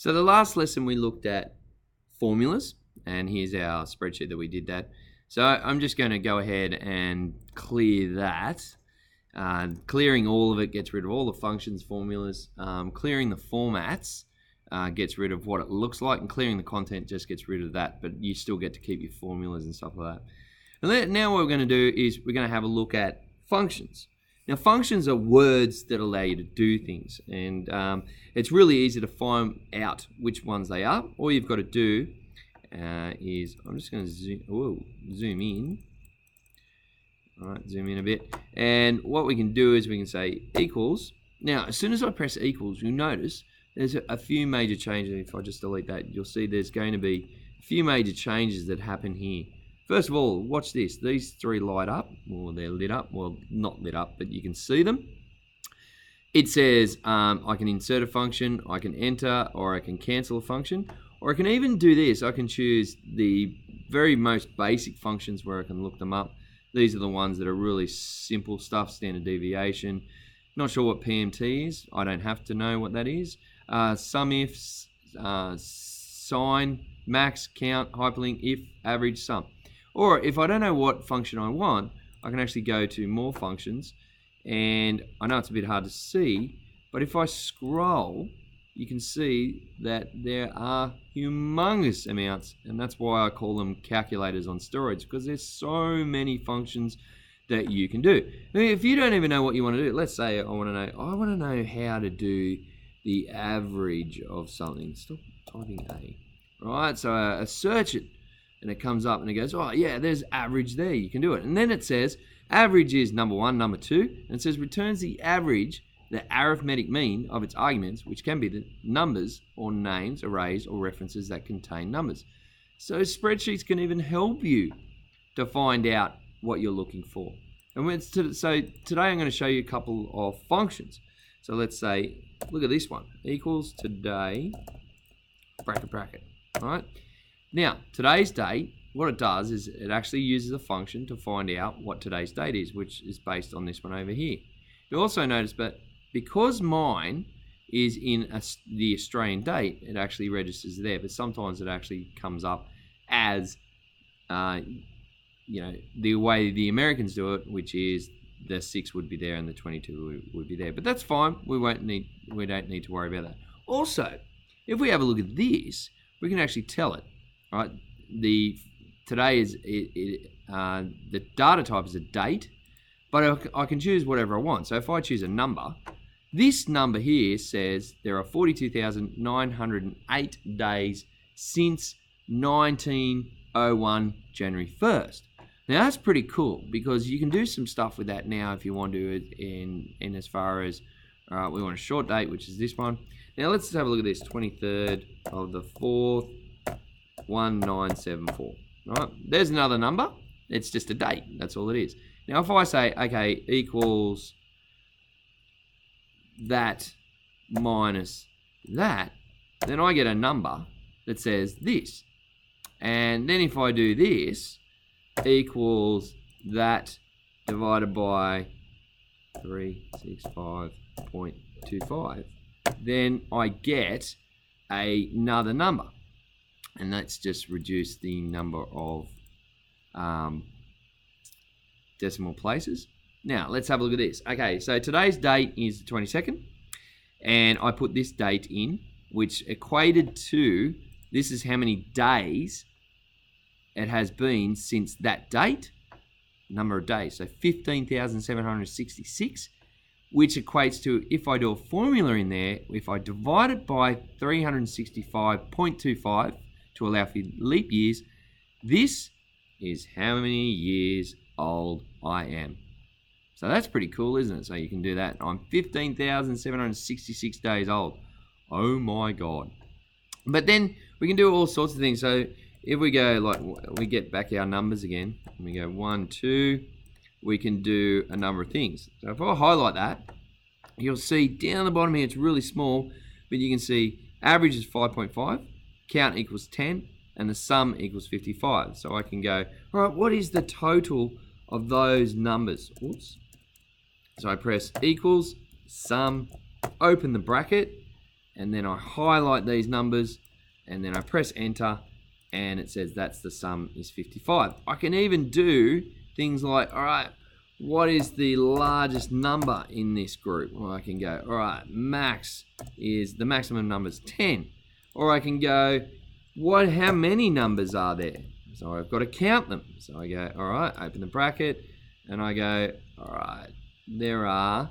So the last lesson we looked at formulas, and here's our spreadsheet that we did that. So I'm just going to go ahead and clear that. Clearing all of it gets rid of all the functions, formulas. Clearing the formats gets rid of what it looks like, and clearing the content just gets rid of that, but you still get to keep your formulas and stuff like that. And now what we're going to do is we're going to have a look at functions. Now, functions are words that allow you to do things, and it's really easy to find out which ones they are. All you've got to do is, I'm just going to zoom in. All right, zoom in a bit. And what we can do is we can say equals. Now, as soon as I press equals, you'll notice there's a few major changes. If I just delete that, you'll see there's going to be a few major changes that happen here. First of all, watch this. These three light up, or they're lit up. Well, not lit up, but you can see them. It says I can insert a function, I can enter, or I can cancel a function, or I can even do this. I can choose the very most basic functions where I can look them up. These are the ones that are really simple stuff, standard deviation. Not sure what PMT is. I don't have to know what that is. Sum ifs, sign, max, count, hyperlink, if, average, sum. Or if I don't know what function I want, I can actually go to more functions, and I know it's a bit hard to see, but if I scroll, you can see that there are humongous amounts, and that's why I call them calculators on steroids, because there's so many functions that you can do. I mean, if you don't even know what you want to do, let's say I want to know how to do the average of something. Stop typing A. Right, so I search it, and it comes up and it goes, oh yeah, there's average there, you can do it. And then it says average is number 1, number 2, and it says returns the average, the arithmetic mean of its arguments, which can be the numbers or names, arrays, or references that contain numbers. So spreadsheets can even help you to find out what you're looking for. And so today I'm going to show you a couple of functions. So let's say, look at this one, equals today, bracket, all right? Now, today's date, what it does is it actually uses a function to find out what today's date is, which is based on this one over here. You'll also notice that because mine is in the Australian date, it actually registers there, but sometimes it actually comes up as, the way the Americans do it, which is the 6 would be there and the 22 would be there. But that's fine. We don't need to worry about that. Also, if we have a look at this, we can actually tell it. Right, today is the data type is a date, but I can choose whatever I want. So if I choose a number, this number here says there are 42,908 days since 1901 January 1st. Now that's pretty cool, because you can do some stuff with that now if you want to do it in as far as we want a short date, which is this one. Now let's have a look at this, 23rd of the 4th. 1974. Right, there's another number. It's just a date. That's all it is. Now, if I say, okay, equals that minus that, then I get a number that says this. And then if I do this, equals that divided by 365.25, then I get another number. And that's just reduced the number of decimal places. Now, let's have a look at this. Okay, so today's date is the 22nd, and I put this date in, which equated to, this is how many days it has been since that date, number of days, so 15,766, which equates to, if I do a formula in there, if I divide it by 365.25, to allow for leap years, this is how many years old I am. So that's pretty cool, isn't it? So you can do that. I'm 15,766 days old. Oh my God. But then we can do all sorts of things. So if we go, like, we get back our numbers again, and we go 1, 2, we can do a number of things. So if I highlight that, you'll see down the bottom here, it's really small, but you can see average is 5.5. Count equals 10, and the sum equals 55. So I can go, all right, what is the total of those numbers? Oops. So I press equals, sum, open the bracket, and then I highlight these numbers, and then I press enter, and it says that's the sum is 55. I can even do things like, all right, what is the largest number in this group? Well, I can go, all right, the maximum number is 10. Or I can go, how many numbers are there? So I've got to count them. So I go, all right, open the bracket, and I go, all right, there are,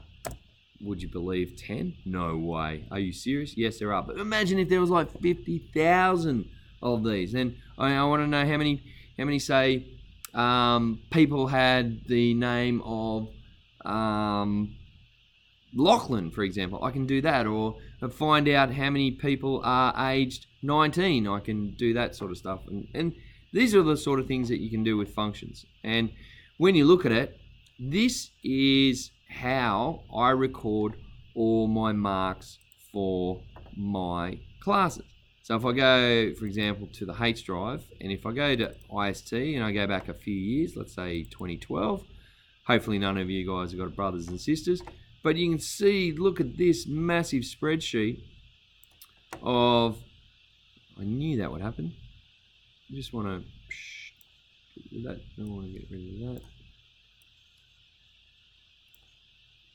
would you believe, 10? No way. Are you serious? Yes, there are. But imagine if there was like 50,000 of these. Then I want to know how many say, people had the name of Lachlan, for example. I can do that. Or find out how many people are aged 19. I can do that sort of stuff. And these are the sort of things that you can do with functions. And when you look at it, this is how I record all my marks for my classes. So if I go, for example, to the H drive, and if I go to IST and I go back a few years, let's say 2012, hopefully none of you guys have got brothers and sisters, but you can see, look at this massive spreadsheet of, I knew that would happen. I just want to get rid of that. I don't want to get rid of that.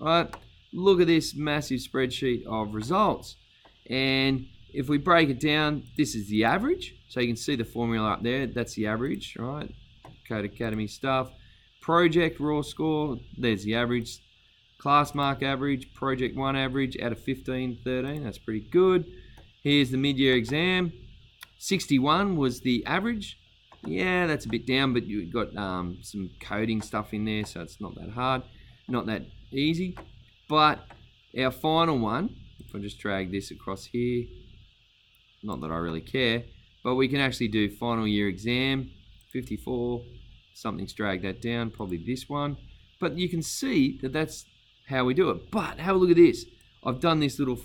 All right, look at this massive spreadsheet of results. And if we break it down, this is the average. So you can see the formula up there. That's the average, right? Code Academy stuff. Project raw score, there's the average. Class mark average, project 1 average out of 15, 13. That's pretty good. Here's the mid-year exam. 61 was the average. Yeah, that's a bit down, but you've got some coding stuff in there, so it's not that hard, not that easy. But our final one, if I just drag this across here, not that I really care, but we can actually do final year exam, 54, something's dragged that down, probably this one. But you can see that that's how we do it. But have a look at this. I've done this little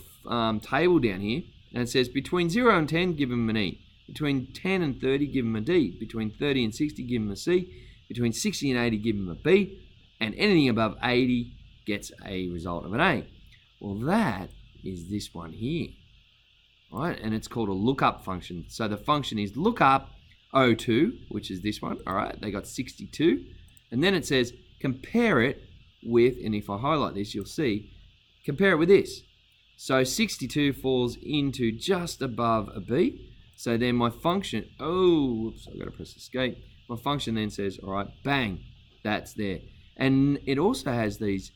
table down here, and it says between 0 and 10, give them an E. Between 10 and 30, give them a D. Between 30 and 60, give them a C. Between 60 and 80, give them a B. And anything above 80 gets a result of an A. Well, that is this one here. All right, and it's called a lookup function. So the function is lookup 02, which is this one. All right, they got 62. And then it says compare it with, and if I highlight this, you'll see, compare it with this. So 62 falls into just above a B. So then my function, whoops, I've got to press escape. My function then says, all right, bang, that's there. And it also has these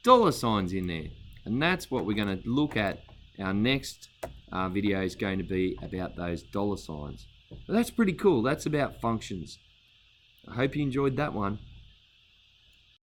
dollar signs in there. And that's what we're going to look at. Our next video is going to be about those dollar signs. But that's pretty cool. That's about functions. I hope you enjoyed that one.